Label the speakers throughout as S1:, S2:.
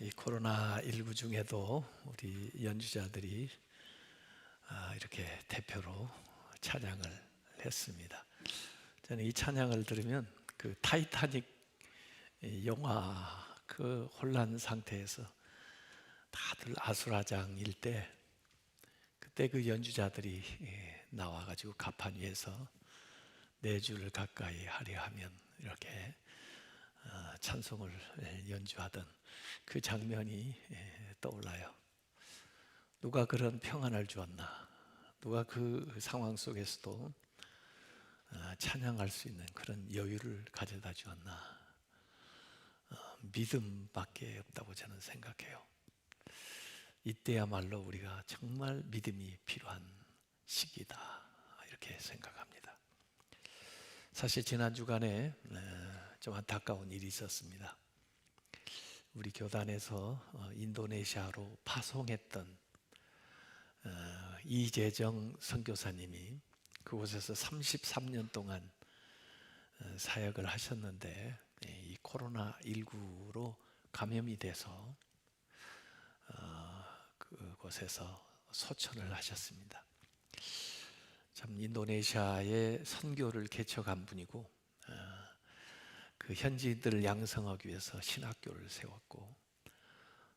S1: 이 코로나19 중에도 우리 연주자들이 이렇게 대표로 찬양을 했습니다. 저는 이 찬양을 들으면 그 타이타닉 영화 그 혼란 상태에서 다들 아수라장일 때 그때 그 연주자들이 나와가지고 가판 위에서 4줄 가까이 하려 하면 이렇게 찬송을 연주하던 그 장면이 떠올라요. 누가 그런 평안을 주었나? 누가 그 상황 속에서도 찬양할 수 있는 그런 여유를 가져다 주었나? 믿음밖에 없다고 저는 생각해요. 이때야말로 우리가 정말 믿음이 필요한 시기다 이렇게 생각합니다. 사실 지난 주간에 좀 안타까운 일이 있었습니다. 우리 교단에서 인도네시아로 파송했던 이재정 선교사님이 그곳에서 33년 동안 사역을 하셨는데 이 코로나19로 감염이 돼서 그곳에서 소천을 하셨습니다. 참 인도네시아에 선교를 개척한 분이고 그 현지인들을 양성하기 위해서 신학교를 세웠고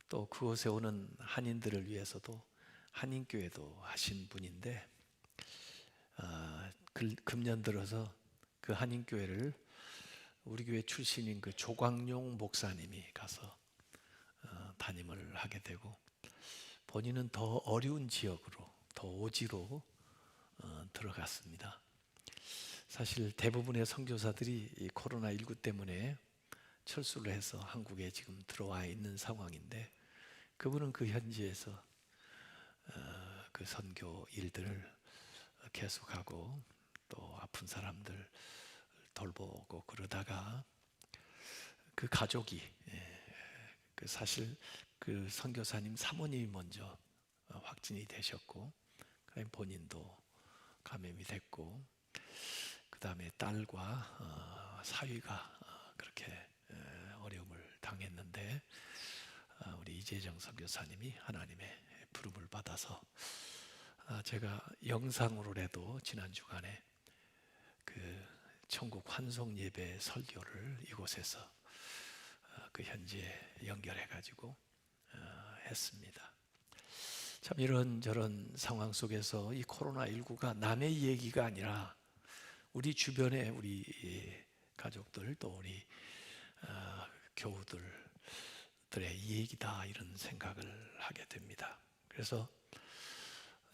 S1: 또 그곳에 오는 한인들을 위해서도 한인교회도 하신 분인데 금년 들어서 그 한인교회를 우리 교회 출신인 그 조광용 목사님이 가서 담임을 하게 되고 본인은 더 어려운 지역으로 더 오지로 들어갔습니다. 사실 대부분의 선교사들이 이 코로나19 때문에 철수를 해서 한국에 지금 들어와 있는 상황인데 그분은 그 현지에서 그 선교 일들을 계속하고 또 아픈 사람들 돌보고 그러다가 그 가족이 사실 그 선교사님 사모님이 먼저 확진이 되셨고 본인도 감염이 됐고 그 다음에 딸과 사위가 그렇게 어려움을 당했는데 우리 이재정 선교사님이 하나님의 부름을 받아서 제가 영상으로라도 지난 주간에 그 천국 환송 예배 설교를 이곳에서 그 현지에 연결해 가지고 했습니다. 참 이런저런 상황 속에서 이 코로나19가 남의 얘기가 아니라 우리 주변에 우리 가족들 또 우리 교우들의 얘기다 이런 생각을 하게 됩니다. 그래서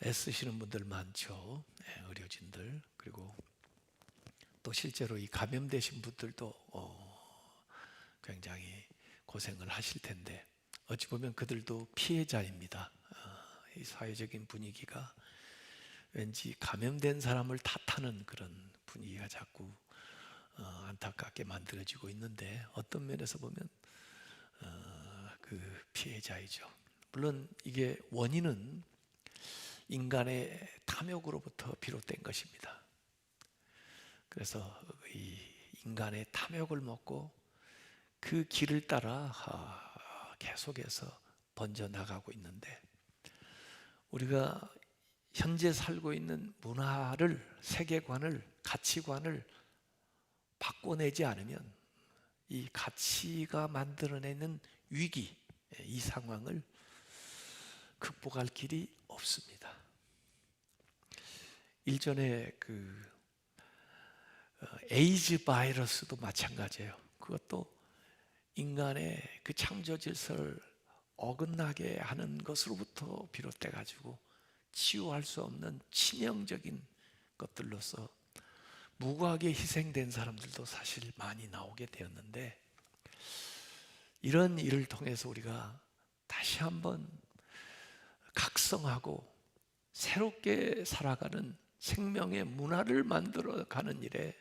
S1: 애쓰시는 분들 많죠. 의료진들 그리고 또 실제로 이 감염되신 분들도 굉장히 고생을 하실 텐데 어찌 보면 그들도 피해자입니다. 이 사회적인 분위기가 왠지 감염된 사람을 탓하는 그런 분위기가 자꾸 안타깝게 만들어지고 있는데 어떤 면에서 보면 그 피해자이죠. 물론 이게 원인은 인간의 탐욕으로부터 비롯된 것입니다. 그래서 이 인간의 탐욕을 먹고 그 길을 따라 계속해서 번져나가고 있는데 우리가 현재 살고 있는 문화를, 세계관을, 가치관을 바꿔내지 않으면 이 가치가 만들어내는 위기, 이 상황을 극복할 길이 없습니다. 일전에 그 에이즈 바이러스도 마찬가지예요. 그것도 인간의 그 창조 질서를 어긋나게 하는 것으로부터 비롯돼 가지고 치유할 수 없는 치명적인 것들로서 무고하게 희생된 사람들도 사실 많이 나오게 되었는데 이런 일을 통해서 우리가 다시 한번 각성하고 새롭게 살아가는 생명의 문화를 만들어가는 일에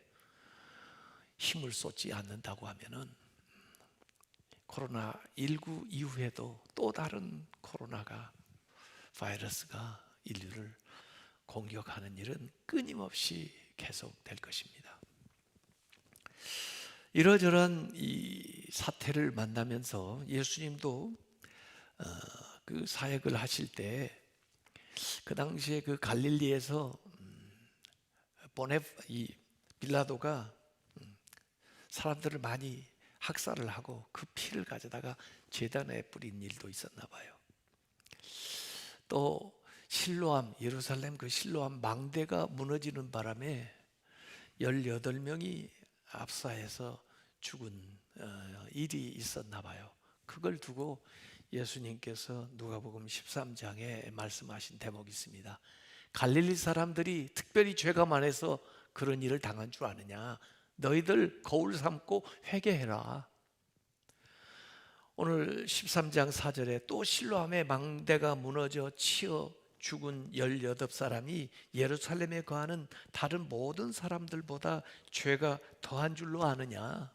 S1: 힘을 쏟지 않는다고 하면은 코로나19 이후에도 또 다른 바이러스가 인류를 공격하는 일은 끊임없이 계속될 것입니다. 이러저러한 이 사태를 만나면서 예수님도 그 사역을 하실 때 그 당시에 그 갈릴리에서 이 빌라도가 사람들을 많이 학살을 하고 그 피를 가져다가 제단에 뿌린 일도 있었나 봐요. 또 실로암, 예루살렘 그 실로암 망대가 무너지는 바람에 18명이 압사해서 죽은 일이 있었나 봐요. 그걸 두고 예수님께서 누가복음 13장에 말씀하신 대목이 있습니다. 갈릴리 사람들이 특별히 죄가 많아서 그런 일을 당한 줄 아느냐? 너희들 거울 삼고 회개해라. 오늘 13장 4절에 또 실로암의 망대가 무너져 치어 죽은 18사람이 예루살렘에 거하는 다른 모든 사람들보다 죄가 더한 줄로 아느냐?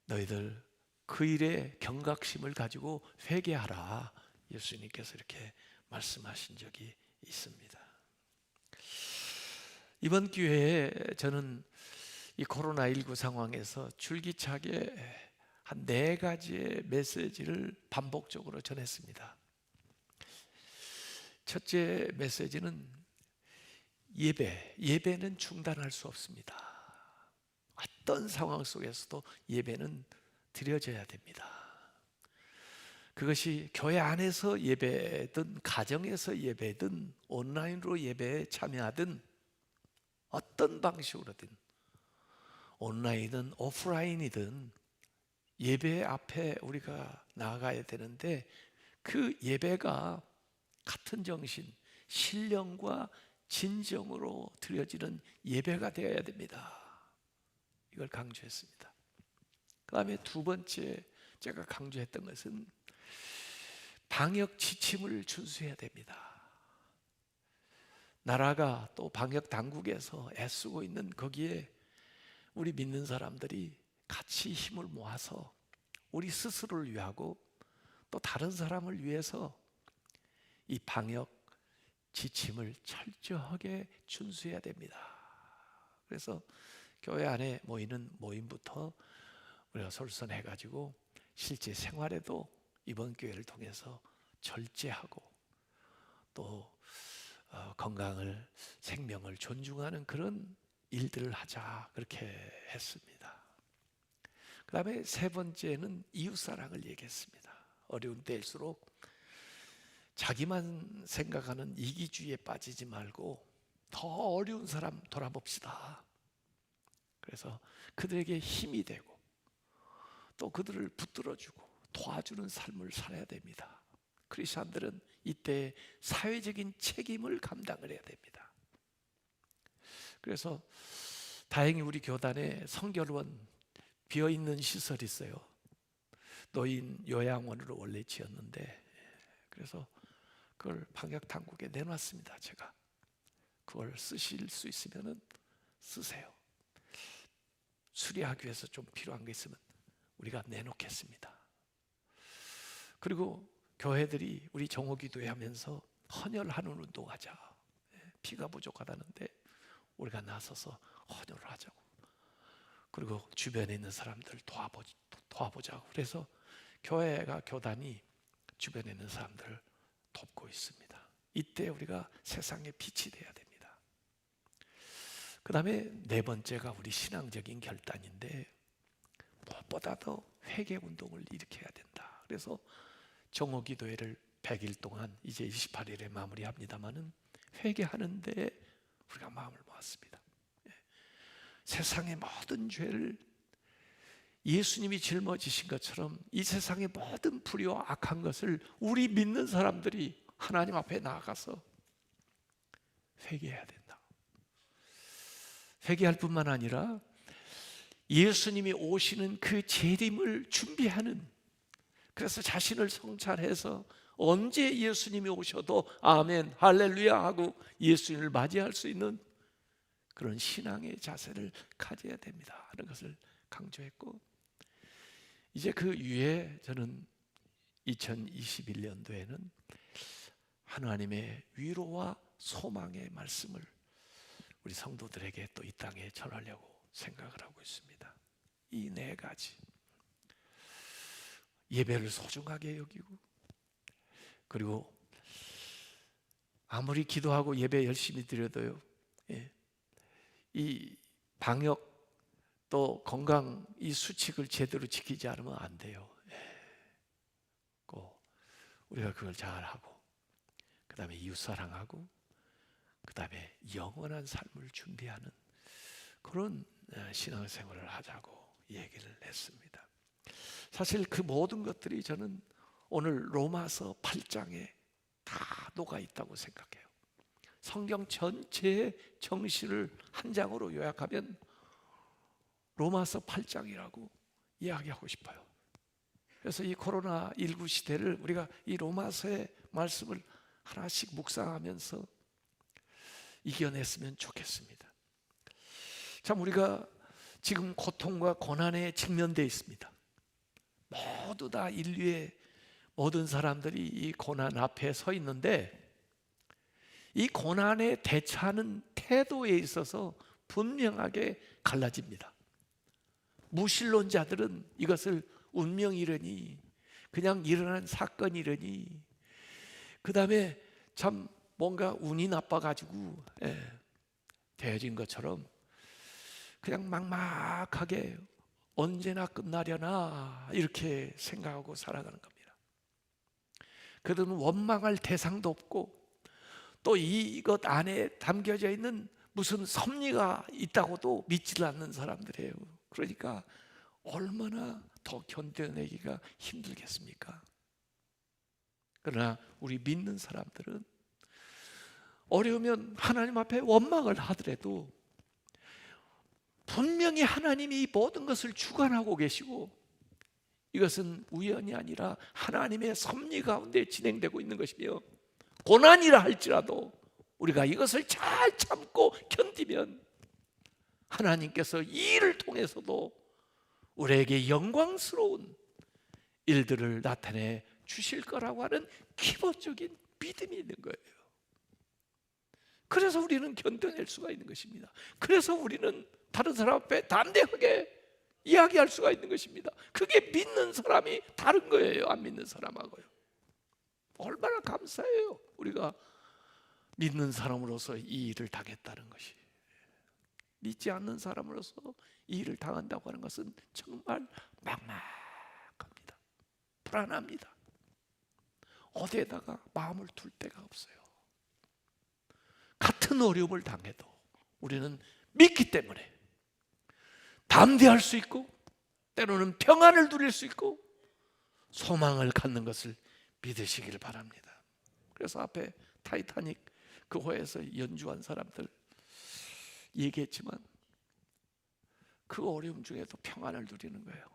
S1: 너희들 그 일에 경각심을 가지고 회개하라. 예수님께서 이렇게 말씀하신 적이 있습니다. 이번 기회에 저는 이 코로나19 상황에서 줄기차게 한 4가지의 메시지를 반복적으로 전했습니다. 첫째 메시지는 예배는 중단할 수 없습니다. 어떤 상황 속에서도 예배는 드려져야 됩니다. 그것이 교회 안에서 예배든 가정에서 예배든 온라인으로 예배에 참여하든 어떤 방식으로든 온라인이든 오프라인이든 예배 앞에 우리가 나아가야 되는데 그 예배가 같은 정신, 신령과 진정으로 드려지는 예배가 되어야 됩니다. 이걸 강조했습니다. 그 다음에 두 번째 제가 강조했던 것은 방역 지침을 준수해야 됩니다. 나라가 또 방역 당국에서 애쓰고 있는 거기에 우리 믿는 사람들이 같이 힘을 모아서 우리 스스로를 위하고 또 다른 사람을 위해서 이 방역 지침을 철저하게 준수해야 됩니다. 그래서 교회 안에 모이는 모임부터 우리가 솔선해가지고 실제 생활에도 이번 기회를 통해서 절제하고 또 건강을, 생명을 존중하는 그런 일들을 하자 그렇게 했습니다. 그 다음에 세 번째는 이웃사랑을 얘기했습니다. 어려운 때일수록 자기만 생각하는 이기주의에 빠지지 말고 더 어려운 사람 돌아봅시다. 그래서 그들에게 힘이 되고 또 그들을 붙들어주고 도와주는 삶을 살아야 됩니다. 크리스천들은 이때 사회적인 책임을 감당을 해야 됩니다. 그래서 다행히 우리 교단에 성결원 비어있는 시설이 있어요. 노인 요양원으로 원래 지었는데 그래서 그걸 방역당국에 내놨습니다. 제가 그걸 쓰실 수 있으면 쓰세요. 수리하기 위해서 좀 필요한 게 있으면 우리가 내놓겠습니다. 그리고 교회들이 우리 정오기도회 하면서 헌혈하는 운동하자. 피가 부족하다는데 우리가 나서서 헌혈을 하자고. 그리고 주변에 있는 사람들 도와보자고. 그래서 교회가 교단이 주변에 있는 사람들을 돕고 있습니다. 이때 우리가 세상에 빛이 돼야 됩니다. 그 다음에 네 번째가 우리 신앙적인 결단인데 무엇보다도 회개운동을 일으켜야 된다. 그래서 정오기도회를 100일 동안 이제 28일에 마무리합니다마는 회개하는데 우리가 마음을 모았습니다. 세상의 모든 죄를 예수님이 짊어지신 것처럼 이 세상의 모든 불의와 악한 것을 우리 믿는 사람들이 하나님 앞에 나아가서 회개해야 된다. 회개할 뿐만 아니라 예수님이 오시는 그 재림을 준비하는, 그래서 자신을 성찰해서 언제 예수님이 오셔도 아멘 할렐루야 하고 예수님을 맞이할 수 있는 그런 신앙의 자세를 가져야 된다 하는 것을 강조했고, 이제 그 위에 저는 2021년도에는 하나님의 위로와 소망의 말씀을 우리 성도들에게 또 이 땅에 전하려고 생각을 하고 있습니다. 이 네 가지, 예배를 소중하게 여기고, 그리고 아무리 기도하고 예배 열심히 드려도요, 이 방역 또 건강 이 수칙을 제대로 지키지 않으면 안 돼요. 꼭 우리가 그걸 잘하고, 그 다음에 이웃사랑하고, 그 다음에 영원한 삶을 준비하는 그런 신앙생활을 하자고 얘기를 했습니다. 사실 그 모든 것들이 저는 오늘 로마서 8장에 다 녹아 있다고 생각해요. 성경 전체의 정신을 한 장으로 요약하면 로마서 8장이라고 이야기하고 싶어요. 그래서 이 코로나19 시대를 우리가 이 로마서의 말씀을 하나씩 묵상하면서 이겨냈으면 좋겠습니다. 참, 우리가 지금 고통과 고난에 직면되어 있습니다. 모두 다 인류의 모든 사람들이 이 고난 앞에 서 있는데, 이 고난에 대처하는 태도에 있어서 분명하게 갈라집니다. 무신론자들은 이것을 운명이려니, 그냥 일어난 사건이려니, 그 다음에 참 뭔가 운이 나빠가지고 되어진 것처럼 그냥 막막하게 언제나 끝나려나 이렇게 생각하고 살아가는 겁니다. 그들은 원망할 대상도 없고, 또 이것 안에 담겨져 있는 무슨 섭리가 있다고도 믿지 않는 사람들이에요. 그러니까 얼마나 더 견뎌내기가 힘들겠습니까? 그러나 우리 믿는 사람들은 어려우면 하나님 앞에 원망을 하더라도 분명히 하나님이 이 모든 것을 주관하고 계시고, 이것은 우연이 아니라 하나님의 섭리 가운데 진행되고 있는 것이며, 고난이라 할지라도 우리가 이것을 잘 참고 견디면 하나님께서 이 일을 통해서도 우리에게 영광스러운 일들을 나타내 주실 거라고 하는 기본적인 믿음이 있는 거예요. 그래서 우리는 견뎌낼 수가 있는 것입니다. 그래서 우리는 다른 사람 앞에 담대하게 이야기할 수가 있는 것입니다. 그게 믿는 사람이 다른 거예요, 안 믿는 사람하고요. 얼마나 감사해요, 우리가 믿는 사람으로서 이 일을 당했다는 것이. 믿지 않는 사람으로서 이 일을 당한다고 하는 것은 정말 막막합니다. 불안합니다. 어디에다가 마음을 둘 데가 없어요. 같은 어려움을 당해도 우리는 믿기 때문에 담대할 수 있고, 때로는 평안을 누릴 수 있고, 소망을 갖는 것을 믿으시기를 바랍니다. 그래서 앞에 타이타닉 그 호에서 연주한 사람들 얘기했지만 그 어려움 중에도 평안을 누리는 거예요.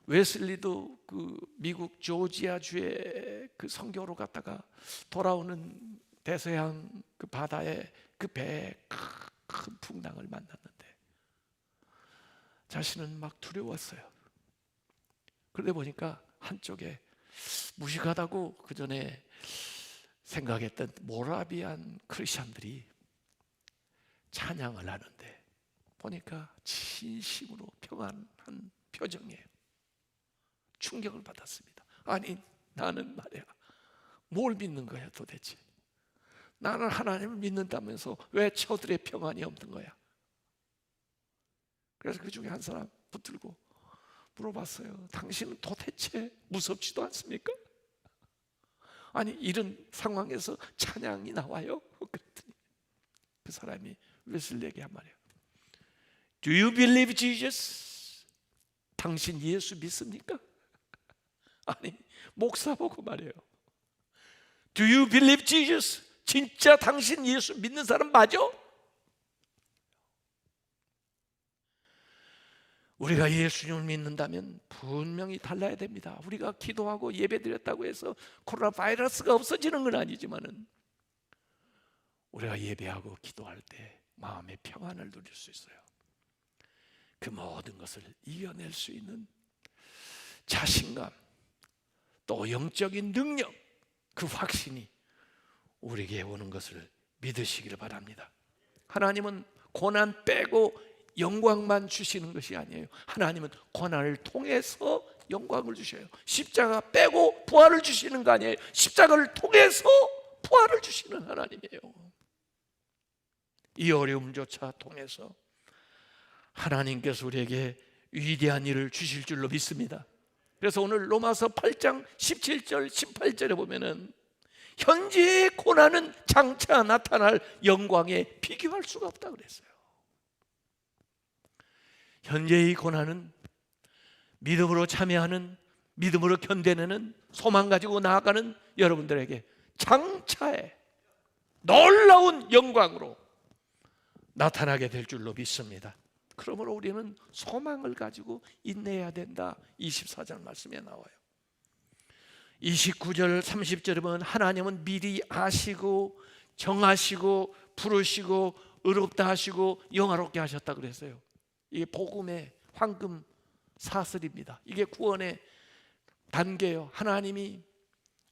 S1: 웨슬리도 그 미국 조지아주의 그 선교로 갔다가 돌아오는 대서양 그 바다에 그 배에 큰 풍랑을 만났는데 자신은 막 두려웠어요. 그러다 보니까 한쪽에 무식하다고 그 전에 생각했던 모라비안 크리스천들이 찬양을 하는데 보니까 진심으로 평안한 표정이에요. 충격을 받았습니다. 아니, 나는 말이야, 뭘 믿는 거야 도대체? 나는 하나님을 믿는다면서 왜 저들의 평안이 없는 거야? 그래서 그 중에 한 사람 붙들고 물어봤어요. 당신은 도대체 무섭지도 않습니까? 아니, 이런 상황에서 찬양이 나와요? 그랬더니 그 사람이 웨슬리에게 한 말이에요. Do you believe Jesus? 당신 예수 믿습니까? 아니, 목사 보고 말해요. Do you believe Jesus? 진짜 당신 예수 믿는 사람 맞아? 우리가 예수님을 믿는다면 분명히 달라야 됩니다. 우리가 기도하고 예배드렸다고 해서 코로나 바이러스가 없어지는 건 아니지만은 우리가 예배하고 기도할 때 마음의 평안을 누릴 수 있어요. 그 모든 것을 이겨낼 수 있는 자신감, 또 영적인 능력, 그 확신이 우리에게 오는 것을 믿으시기를 바랍니다. 하나님은 고난 빼고 영광만 주시는 것이 아니에요. 하나님은 고난을 통해서 영광을 주셔요. 십자가 빼고 부활을 주시는 거 아니에요. 십자가를 통해서 부활을 주시는 하나님이에요. 이 어려움조차 통해서 하나님께서 우리에게 위대한 일을 주실 줄로 믿습니다. 그래서 오늘 로마서 8장 17절 18절에 보면은 현재의 고난은 장차 나타날 영광에 비교할 수가 없다고 그랬어요. 현재의 고난은 믿음으로 참여하는, 믿음으로 견뎌내는, 소망 가지고 나아가는 여러분들에게 장차에 놀라운 영광으로 나타나게 될 줄로 믿습니다. 그러므로 우리는 소망을 가지고 인내해야 된다. 24절 말씀에 나와요. 29절 30절에 보면 하나님은 미리 아시고 정하시고 부르시고 의롭다 하시고 영화롭게 하셨다 그랬어요. 이게 복음의 황금 사슬입니다. 이게 구원의 단계예요. 하나님이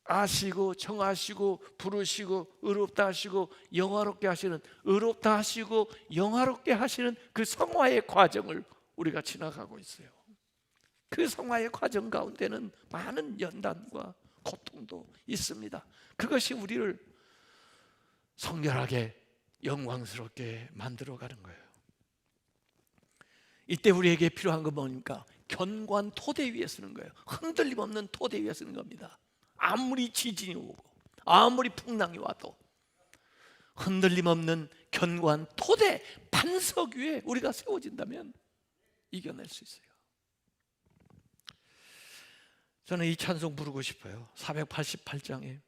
S1: 아시고 정하시고 부르시고 의롭다 하시고 영화롭게 하시는, 의롭다 하시고 영화롭게 하시는 그 성화의 과정을 우리가 지나가고 있어요. 그 성화의 과정 가운데는 많은 연단과 고통도 있습니다. 그것이 우리를 성결하게 영광스럽게 만들어가는 거예요. 이때 우리에게 필요한 건 뭡니까? 견고한 토대 위에 서는 거예요. 흔들림 없는 토대 위에 서는 겁니다. 아무리 지진이 오고 아무리 풍랑이 와도 흔들림 없는 견고한 토대, 반석 위에 우리가 세워진다면 이겨낼 수 있어요. 저는 이 찬송 부르고 싶어요. 488장에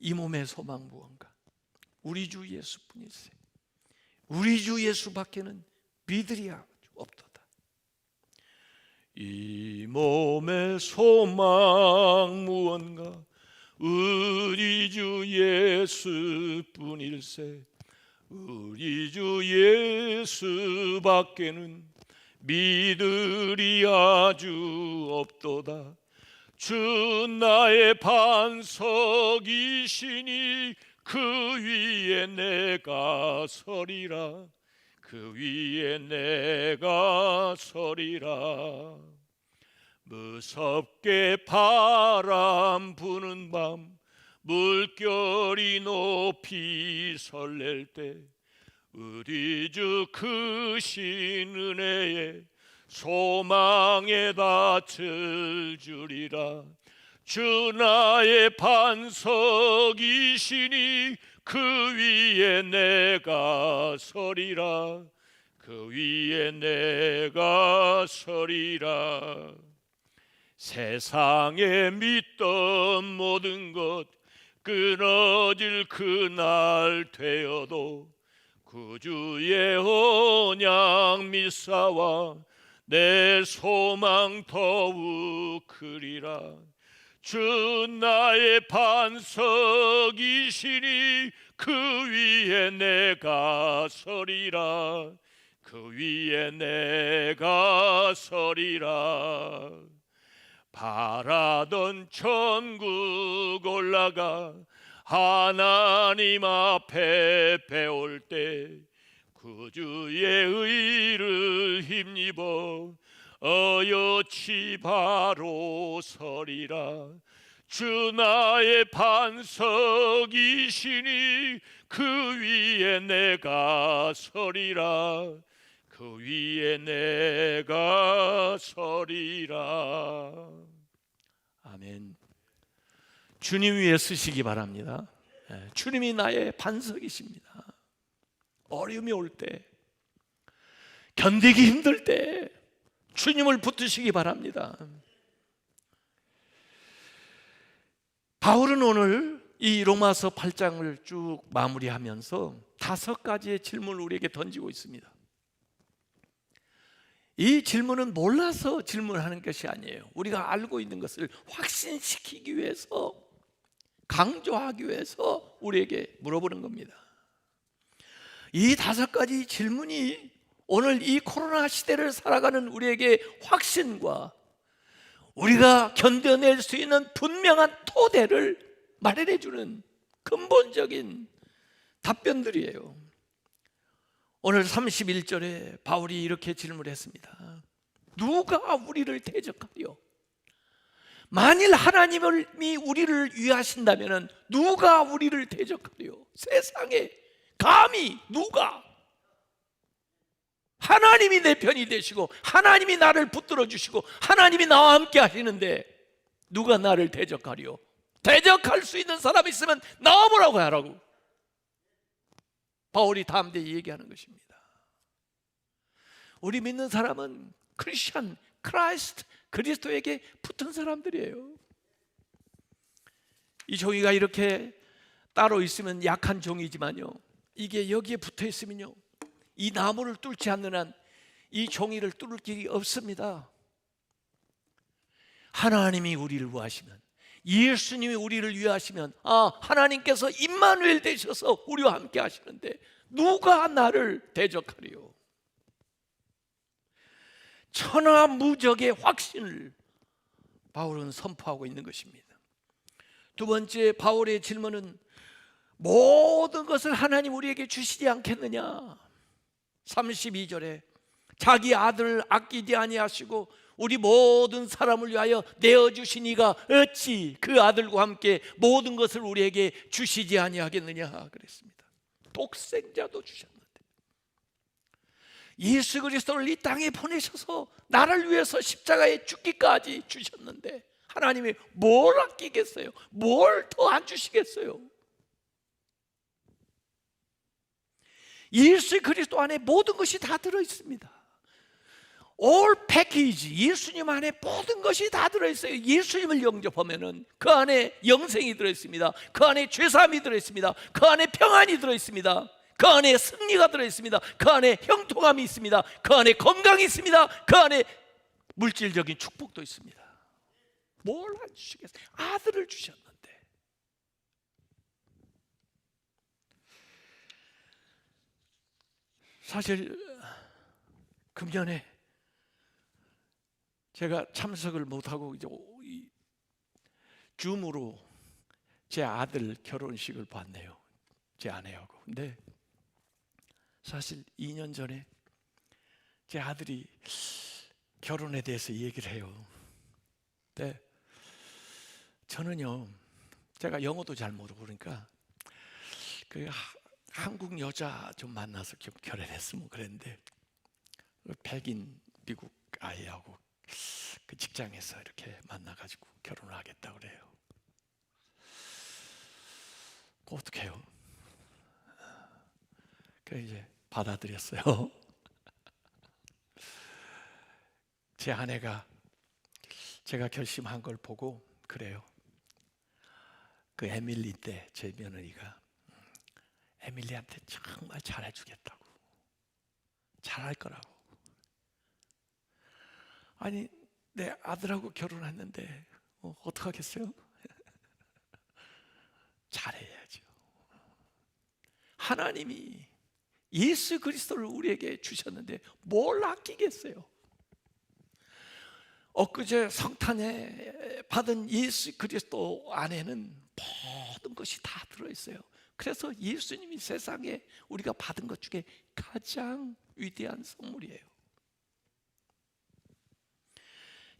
S1: 이 몸의 소망 무언가? 우리 주 예수뿐이세. 우리 주 예수밖에는 믿으리야 없도다. 이 몸의 소망 무언가? 우리 주 예수뿐일세. 우리 주 예수밖에는 믿으리 아주 없도다. 주 나의 반석이시니 그 위에 내가 서리라. 그 위에 내가 서리라. 무섭게 바람 부는 밤 물결이 높이 설렐 때 우리 주 크신 은혜에 소망에 닿을 줄이라. 주 나의 반석이시니 그 위에 내가 서리라. 그 위에 내가 서리라. 세상에 믿던 모든 것 끊어질 그날 되어도 구주의 언약 믿사와 내 소망 더욱 크리라. 주 나의 반석이시니 그 위에 내가 서리라. 그 위에 내가 서리라. 바라던 천국 올라가 하나님 앞에 배울 때 구주의 의를 힘입어 어여치 바로 서리라. 주 나의 반석이시니 그 위에 내가 서리라. 그 위에 내가 서리라. 아멘. 주님 위에 서시기 바랍니다. 주님이 나의 반석이십니다. 어려움이 올 때, 견디기 힘들 때 주님을 붙드시기 바랍니다. 바울은 오늘 이 로마서 8장을 쭉 마무리하면서 5가지의 질문을 우리에게 던지고 있습니다. 이 질문은 몰라서 질문하는 것이 아니에요. 우리가 알고 있는 것을 확신시키기 위해서, 강조하기 위해서 우리에게 물어보는 겁니다. 이 5가지 질문이 오늘 이 코로나 시대를 살아가는 우리에게 확신과 우리가 견뎌낼 수 있는 분명한 토대를 마련해 주는 근본적인 답변들이에요. 오늘 31절에 바울이 이렇게 질문했습니다. 누가 우리를 대적하리요? 만일 하나님이 우리를 위하신다면 누가 우리를 대적하리요? 세상에 감히 누가? 하나님이 내 편이 되시고 하나님이 나를 붙들어 주시고 하나님이 나와 함께 하시는데 누가 나를 대적하리요? 대적할 수 있는 사람이 있으면 나와보라고 하라고 바울이 담대히 얘기하는 것입니다. 우리 믿는 사람은 크리스천, 크라이스트, 그리스도에게 붙은 사람들이에요. 이 종이가 이렇게 따로 있으면 약한 종이지만요, 이게 여기에 붙어 있으면요, 이 나무를 뚫지 않는 한 이 종이를 뚫을 길이 없습니다. 하나님이 우리를 위하시면, 예수님이 우리를 위하시면, 하나님께서 임마누엘 되셔서 우리와 함께 하시는데 누가 나를 대적하리요? 천하무적의 확신을 바울은 선포하고 있는 것입니다. 두 번째, 바울의 질문은 모든 것을 하나님 우리에게 주시지 않겠느냐? 32절에 자기 아들을 아끼지 아니하시고 우리 모든 사람을 위하여 내어주신 이가 어찌 그 아들과 함께 모든 것을 우리에게 주시지 아니하겠느냐 그랬습니다. 독생자도 주셨는데, 예수 그리스도를 이 땅에 보내셔서 나를 위해서 십자가에 죽기까지 주셨는데 하나님이 뭘 아끼겠어요? 뭘 더 안 주시겠어요? 예수 그리스도 안에 모든 것이 다 들어있습니다. 올 패키지, 예수님 안에 모든 것이 다 들어있어요. 예수님을 영접하면은 그 안에 영생이 들어있습니다. 그 안에 죄사함이 들어있습니다. 그 안에 평안이 들어있습니다. 그 안에 승리가 들어있습니다. 그 안에 형통함이 있습니다. 그 안에 건강이 있습니다. 그 안에 물질적인 축복도 있습니다. 뭘 안 주시겠어요? 아들을 주셨는데. 사실 금년에 제가 참석을 못하고 이제 줌으로 제 아들 결혼식을 봤네요, 제 아내하고. 근데 사실 2년 전에 제 아들이 결혼에 대해서 얘기를 해요. 근데 저는요, 제가 영어도 잘 모르고 그러니까 그 한국 여자 좀 만나서 결혼했으면 그랬는데, 백인 미국 아이하고 그 직장에서 이렇게 만나가지고 결혼을 하겠다 그래요. 어떻게 해요? 그래서 이제 받아들였어요. 제 아내가 제가 결심한 걸 보고 그래요. 그 에밀리 때 제 며느리가 에밀리한테 정말 잘해주겠다고, 잘할 거라고. 아니, 내 아들하고 결혼했는데 어떡하겠어요? 잘해야죠. 하나님이 예수 그리스도를 우리에게 주셨는데 뭘 아끼겠어요? 엊그제 성탄에 받은 예수 그리스도 안에는 모든 것이 다 들어있어요. 그래서 예수님이 세상에 우리가 받은 것 중에 가장 위대한 선물이에요.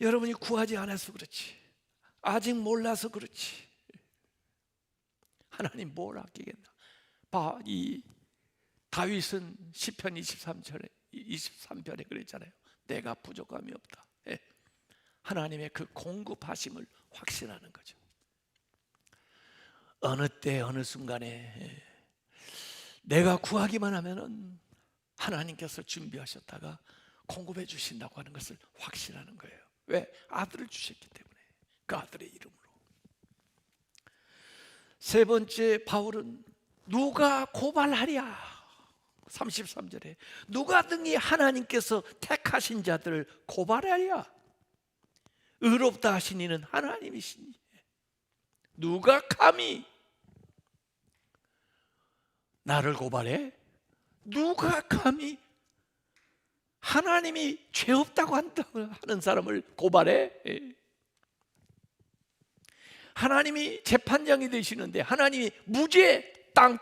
S1: 여러분이 구하지 않아서 그렇지, 아직 몰라서 그렇지, 하나님 뭘 아끼겠나? 이 다윗은 시편 23편에 그랬잖아요. 내가 부족함이 없다. 하나님의 그 공급하심을 확신하는 거죠. 어느 때 어느 순간에 내가 구하기만 하면은 하나님께서 준비하셨다가 공급해 주신다고 하는 것을 확신하는 거예요. 왜? 아들을 주셨기 때문에, 그 아들의 이름으로. 세 번째, 바울은 누가 고발하랴? 33절에 누가 등이 하나님께서 택하신 자들을 고발하랴? 의롭다 하신 이는 하나님이시니 누가 감히 나를 고발해? 누가 감히 하나님이 죄 없다고 하는 사람을 고발해? 하나님이 재판장이 되시는데 하나님이 무죄 땅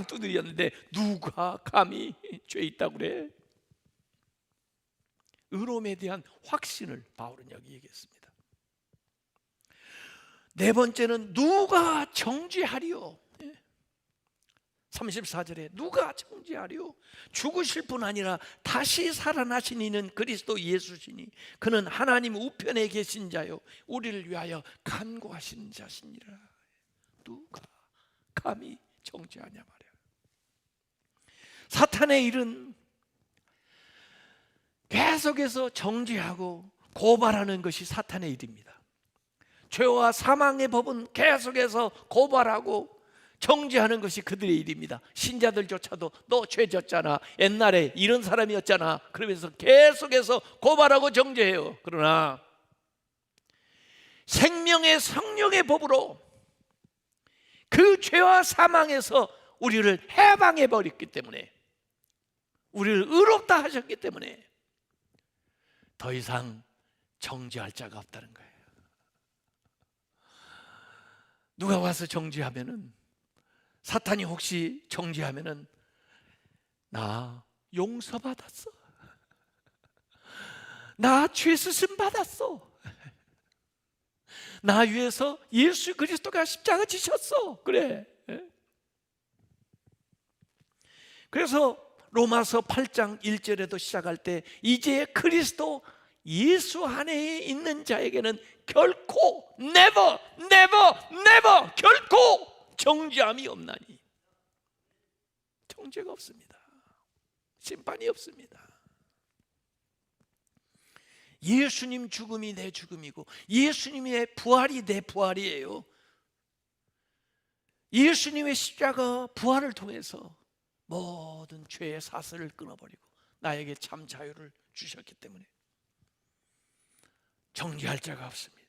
S1: 두드렸는데 누가 감히 죄 있다고 그래? 의로움에 대한 확신을 바울은 여기 얘기했습니다. 네 번째는 누가 정죄하리요? 34절에 누가 정죄하리요? 죽으실 뿐 아니라 다시 살아나신 이는 그리스도 예수시니 그는 하나님 우편에 계신 자요 우리를 위하여 간구하시는 자시니라. 누가 감히 정죄하냐 말이야. 사탄의 일은 계속해서 정죄하고 고발하는 것이 사탄의 일입니다. 죄와 사망의 법은 계속해서 고발하고 정죄하는 것이 그들의 일입니다. 신자들조차도 너 죄 졌잖아, 옛날에 이런 사람이었잖아, 그러면서 계속해서 고발하고 정죄해요. 그러나 생명의 성령의 법으로 그 죄와 사망에서 우리를 해방해 버렸기 때문에, 우리를 의롭다 하셨기 때문에 더 이상 정죄할 자가 없다는 거예요. 누가 와서 정죄하면은, 사탄이 혹시 정죄하면은 나 용서받았어, 나 죄 쓰심 받았어, 나 위해서 예수 그리스도가 십자가 지셨어, 그래. 그래서 로마서 8장 1절에도 시작할 때 이제 그리스도 예수 안에 있는 자에게는 결코 never 결코 정죄함이 없나니. 정죄가 없습니다. 심판이 없습니다. 예수님 죽음이 내 죽음이고 예수님의 부활이 내 부활이에요. 예수님의 십자가 부활을 통해서 모든 죄의 사슬을 끊어버리고 나에게 참 자유를 주셨기 때문에 정죄할 자가 없습니다.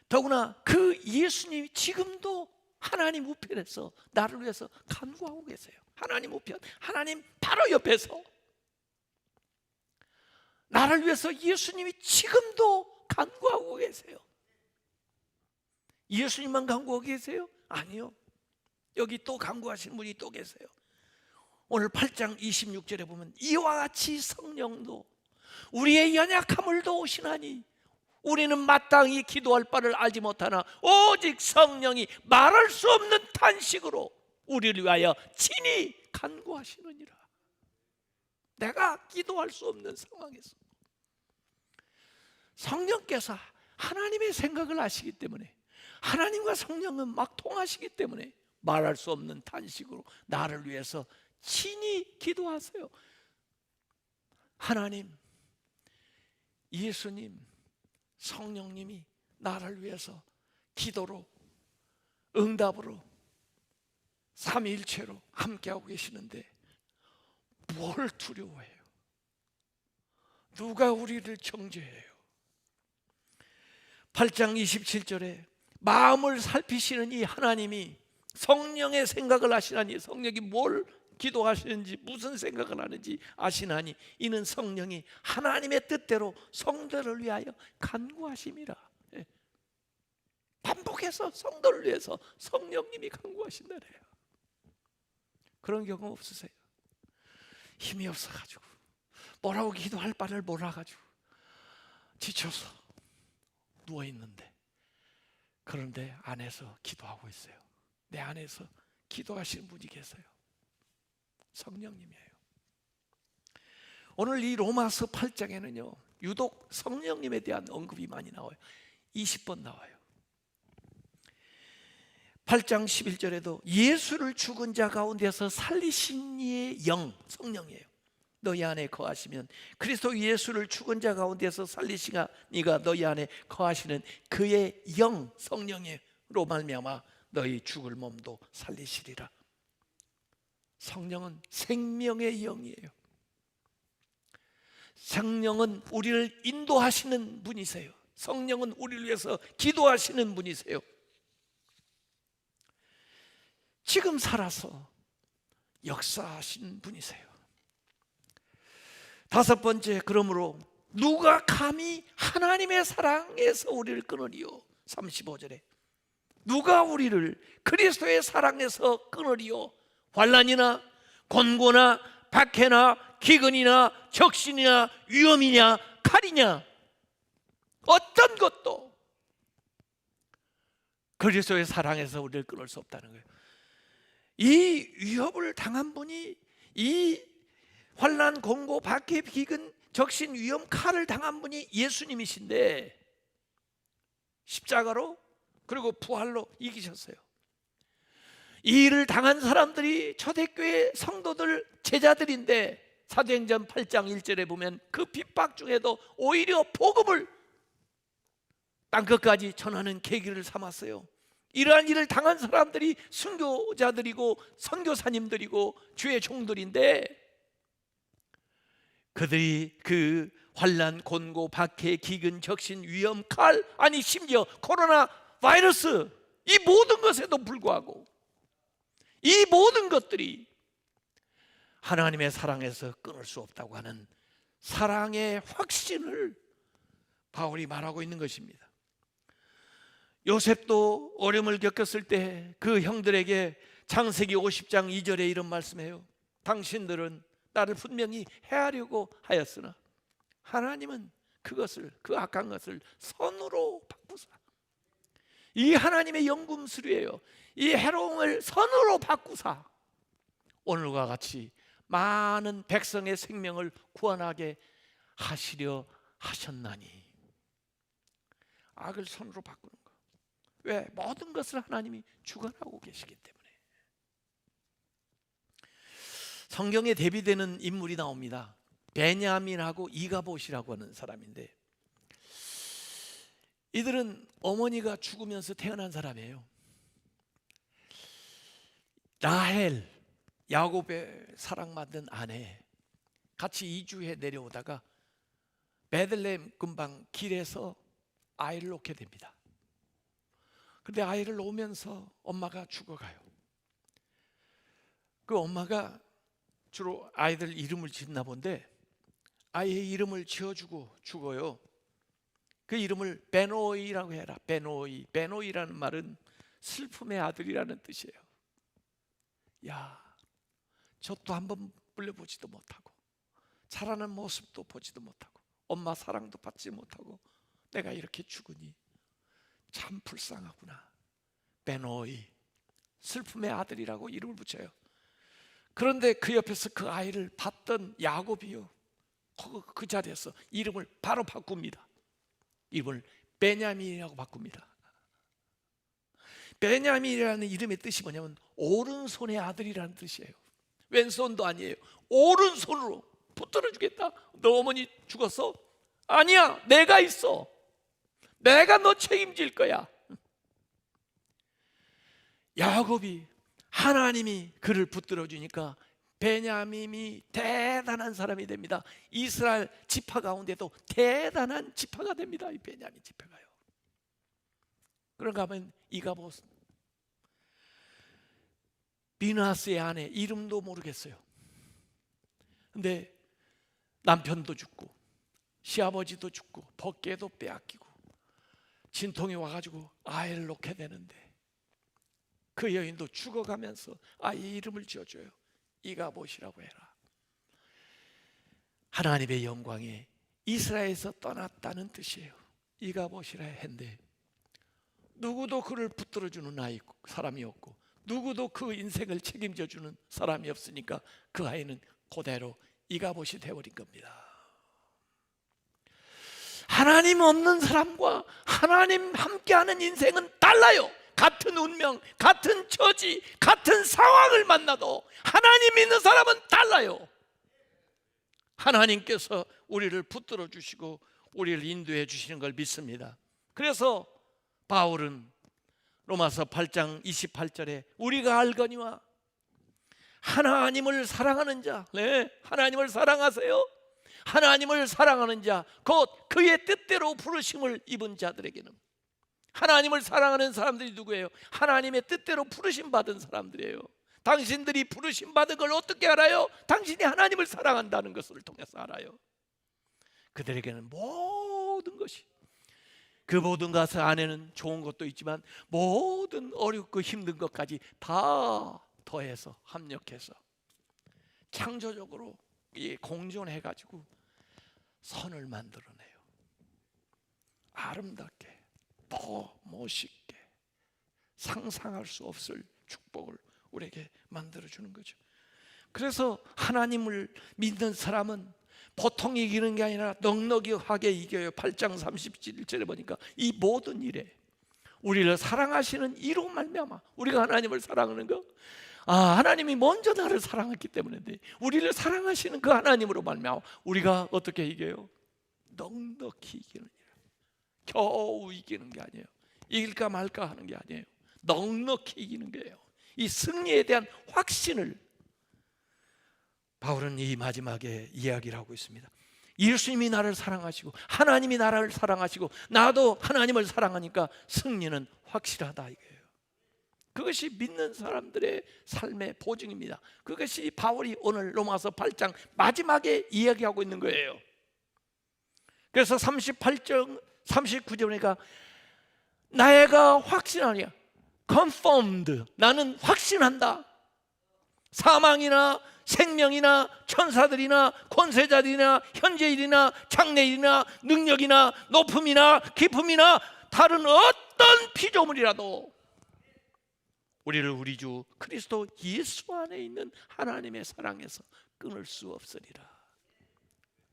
S1: 더구나 그 예수님이 지금도 하나님 우편에서 나를 위해서 간구하고 계세요. 하나님 우편, 하나님 바로 옆에서 나를 위해서 예수님이 지금도 간구하고 계세요. 예수님만 간구하고 계세요? 아니요. 여기 또 간구하시는 분이 또 계세요. 오늘 8장 26절에 보면 이와 같이 성령도 우리의 연약함을 도우시나니 우리는 마땅히 기도할 바를 알지 못하나 오직 성령이 말할 수 없는 탄식으로 우리를 위하여 친히 간구하시느니라. 내가 기도할 수 없는 상황에서 성령께서 하나님의 생각을 아시기 때문에, 하나님과 성령은 막 통하시기 때문에 말할 수 없는 탄식으로 나를 위해서 친히 기도하세요. 하나님, 예수님, 성령님이 나를 위해서 기도로, 응답으로, 삼위일체로 함께하고 계시는데 뭘 두려워해요? 누가 우리를 정죄해요? 8장 27절에 마음을 살피시는 이 하나님이 성령의 생각을 아시나니, 성령이 뭘 기도하시는지 무슨 생각을 하는지 아시나니 이는 성령이 하나님의 뜻대로 성도를 위하여 간구하심이라. 반복해서 성도를 위해서 성령님이 간구하신다래요. 그런 경험 없으세요? 힘이 없어가지고 뭐라고 기도할 바를 몰라가지고 지쳐서 누워있는데, 그런데 안에서 기도하고 있어요. 내 안에서 기도하시는 분이 계세요. 성령님이에요. 오늘 이 로마서 8장에는요 유독 성령님에 대한 언급이 많이 나와요. 20번 나와요. 8장 11절에도 예수를 죽은 자 가운데서 살리신 이의 영, 성령이에요. 너희 안에 거하시면 그리스도 예수를 죽은 자 가운데서 살리시가 네가 너희 안에 거하시는 그의 영, 성령으로 말미암아 너희 죽을 몸도 살리시리라. 성령은 생명의 영이에요. 성령은 우리를 인도하시는 분이세요. 성령은 우리를 위해서 기도하시는 분이세요. 지금 살아서 역사하시는 분이세요. 다섯 번째, 그러므로 누가 감히 하나님의 사랑에서 우리를 끊으리요? 35절에 누가 우리를 그리스도의 사랑에서 끊으리요? 환난이나 곤고나 박해나 기근이나 적신이나 위험이냐 칼이냐 어떤 것도 그리스도의 사랑에서 우리를 끊을 수 없다는 거예요. 이 위협을 당한 분이, 이 환난, 공고, 박해, 기근, 적신, 위험, 칼을 당한 분이 예수님이신데 십자가로 그리고 부활로 이기셨어요. 이 일을 당한 사람들이 초대교회 성도들, 제자들인데 사도행전 8장 1절에 보면 그 핍박 중에도 오히려 복음을 땅끝까지 전하는 계기를 삼았어요. 이러한 일을 당한 사람들이 순교자들이고 선교사님들이고 주의 종들인데 그들이 그 환난, 곤고, 박해, 기근, 적신, 위험, 칼, 아니 심지어 코로나 바이러스, 이 모든 것에도 불구하고 이 모든 것들이 하나님의 사랑에서 끊을 수 없다고 하는 사랑의 확신을 바울이 말하고 있는 것입니다. 요셉도 어려움을 겪었을 때 그 형들에게 창세기 50장 2절에 이런 말씀해요. 당신들은 나를 분명히 해하려고 하였으나 하나님은 그것을, 그 악한 것을 선으로 바꾸사. 이 하나님의 연금술이에요. 이 해로움을 선으로 바꾸사 오늘과 같이 많은 백성의 생명을 구원하게 하시려 하셨나니. 악을 선으로 바꾸는 거. 왜? 모든 것을 하나님이 주관하고 계시기 때문에. 성경에 대비되는 인물이 나옵니다. 베냐민하고 이가봇이라고 하는 사람인데, 이들은 어머니가 죽으면서 태어난 사람이에요. 라헬, 야곱의 사랑받는 아내, 같이 이주해 내려오다가 베들레헴 근방 길에서 아이를 놓게 됩니다. 그런데 아이를 놓으면서 엄마가 죽어가요. 그 엄마가 주로 아이들 이름을 짓나 본데 아이의 이름을 지어주고 죽어요. 그 이름을 베노이라고 해라. 베노이. 베노이라는 말은 슬픔의 아들이라는 뜻이에요. 야, 젖도 한번 불려보지도 못하고 자라는 모습도 보지도 못하고 엄마 사랑도 받지 못하고 내가 이렇게 죽으니 참 불쌍하구나. 베노이, 슬픔의 아들이라고 이름을 붙여요. 그런데 그 옆에서 그 아이를 봤던 야곱이요, 그 자리에서 이름을 바로 바꿉니다. 이름을 베냐민이라고 바꿉니다. 베냐민이라는 이름의 뜻이 뭐냐면 오른손의 아들이라는 뜻이에요. 왼손도 아니에요. 오른손으로 붙들어 주겠다. 너 어머니 죽었어? 아니야, 내가 있어. 내가 너 책임질 거야. 야곱이, 하나님이 그를 붙들어 주니까 베냐민이 대단한 사람이 됩니다. 이스라엘 지파 가운데도 대단한 지파가 됩니다. 이 베냐민 지파가요. 그런가 하면 이가봇, 비나스의 아내, 이름도 모르겠어요. 근데 남편도 죽고 시아버지도 죽고 벗개도 빼앗기고 진통이 와가지고 아이를 놓게 되는데 그 여인도 죽어가면서 아이의 이름을 지어줘요. 이가봇이라고 해라. 하나님의 영광이 이스라엘에서 떠났다는 뜻이에요. 이가봇이라 했는데 누구도 그를 붙들어주는 사람이 없고 누구도 그 인생을 책임져주는 사람이 없으니까 그 아이는 그대로 이가봇이 되어버린 겁니다. 하나님 없는 사람과 하나님 함께하는 인생은 달라요. 같은 운명, 같은 처지, 같은 상황을 만나도 하나님 있는 사람은 달라요. 하나님께서 우리를 붙들어 주시고 우리를 인도해 주시는 걸 믿습니다. 그래서 바울은 로마서 8장 28절에 우리가 알거니와 하나님을 사랑하는 자, 네, 하나님을 사랑하세요. 하나님을 사랑하는 자, 곧 그의 뜻대로 부르심을 입은 자들에게는, 하나님을 사랑하는 사람들이 누구예요? 하나님의 뜻대로 부르심 받은 사람들이에요. 당신들이 부르심 받은 걸 어떻게 알아요? 당신이 하나님을 사랑한다는 것을 통해서 알아요. 그들에게는 모든 것이, 그 모든 것 안에는 좋은 것도 있지만 모든 어렵고 힘든 것까지 다 더해서 합력해서 창조적으로 공존해가지고 선을 만들어내요. 아름답게, 더 멋있게, 상상할 수 없을 축복을 우리에게 만들어주는 거죠. 그래서 하나님을 믿는 사람은 보통 이기는 게 아니라 넉넉하게 이겨요. 8장 37절에 보니까 이 모든 일에 우리를 사랑하시는 이로 말미암아, 우리가 하나님을 사랑하는 거, 하나님이 먼저 나를 사랑했기 때문에 우리를 사랑하시는 그 하나님으로 말미암아 우리가 어떻게 이겨요? 넉넉히 이기는 일. 겨우 이기는 게 아니에요. 이길까 말까 하는 게 아니에요. 넉넉히 이기는 거예요. 이 승리에 대한 확신을 바울은 이 마지막에 이야기를 하고 있습니다. 예수님이 나를 사랑하시고 하나님이 나를 사랑하시고 나도 하나님을 사랑하니까 승리는 확실하다 이거예요. 그것이 믿는 사람들의 삶의 보증입니다. 그것이 바울이 오늘 로마서 8장 마지막에 이야기하고 있는 거예요. 그래서 38장 39절이니까 나애가 확신하냐, confirmed, 나는 확신한다. 사망이나 생명이나 천사들이나 권세자들이나 현재일이나 장래일이나 능력이나 높음이나 깊음이나 다른 어떤 피조물이라도 우리를 우리 주 그리스도 예수 안에 있는 하나님의 사랑에서 끊을 수 없으리라.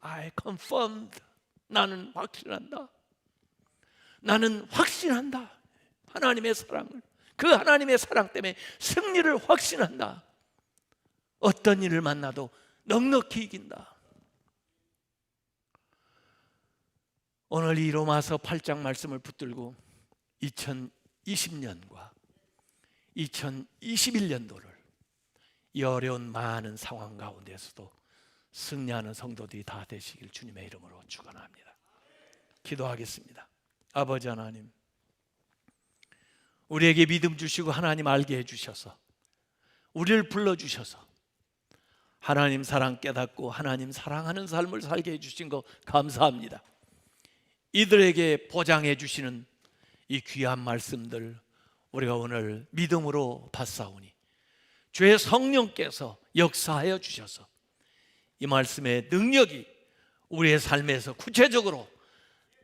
S1: I confirmed, 나는 확신한다. 나는 확신한다. 하나님의 사랑을, 그 하나님의 사랑 때문에 승리를 확신한다. 어떤 일을 만나도 넉넉히 이긴다. 오늘 이 로마서 8장 말씀을 붙들고 2020년과 2021년도를 이 어려운 많은 상황 가운데서도 승리하는 성도들이 다 되시길 주님의 이름으로 축원합니다. 기도하겠습니다. 아버지 하나님, 우리에게 믿음 주시고 하나님 알게 해주셔서 우리를 불러주셔서 하나님 사랑 깨닫고 하나님 사랑하는 삶을 살게 해주신 거 감사합니다. 이들에게 보장해 주시는 이 귀한 말씀들 우리가 오늘 믿음으로 받사오니 주의 성령께서 역사하여 주셔서 이 말씀의 능력이 우리의 삶에서 구체적으로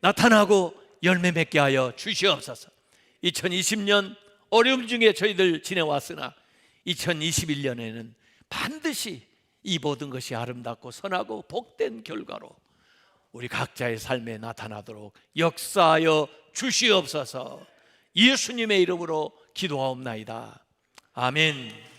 S1: 나타나고 열매 맺게 하여 주시옵소서. 2020년 어려움 중에 저희들 지내왔으나 2021년에는 반드시 이 모든 것이 아름답고 선하고 복된 결과로 우리 각자의 삶에 나타나도록 역사하여 주시옵소서. 예수님의 이름으로 기도하옵나이다. 아멘.